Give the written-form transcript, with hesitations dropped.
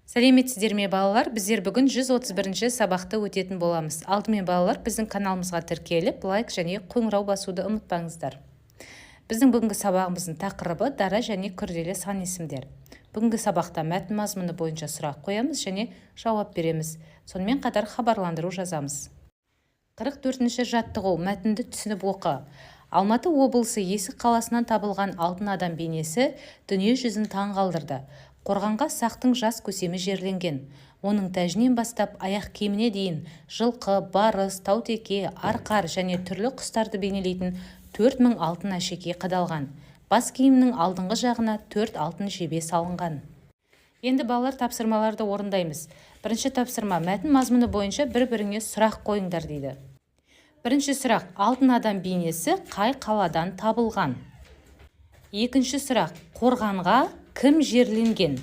Сәлеметсіздер ме балалар? Біздер бүгін 131 сабақты өтетін боламыз. Алдымен балалар біздің каналымызға тіркеліп, лайк және қоңырау басуды ұмытпаңыздар. Біздің бүгінгі сабағымыздың тақырыбы дара және күрделі сан есімдер. Бүгінгі сабақта мәтін мазмұны бойынша сұрақ қоямыз және жауап береміз. Сонымен қатар хабарландыру жазамыз. 44-ші жаттығу, мәтінді түсініп оқы. Алматы облысы Есік қаласынан табылған алтын адам бейнесі дүние жүзін таң қалдырды. Қорғанға сақтың жас көсемі жерленген. Оның тәжінен бастап аяқ киіміне дейін жылқы, барыс, таутеке, арқар және түрлі құстарды бейнелейтін 4000 алтын әшекей қадалған. Бас киімнің алдыңғы жағына 4 алтын жебе салынған. Енді балалар тапсырмаларды орындаймыз. Бірінші тапсырма, мәтін мазмұны бойынша бір-біріңе сұрақ қойыңдар дейді. Бірінші сұрақ, алтын адам бейнесі қай қаладан табылған? Екінші сұрақ, қорғанға кім жерленген?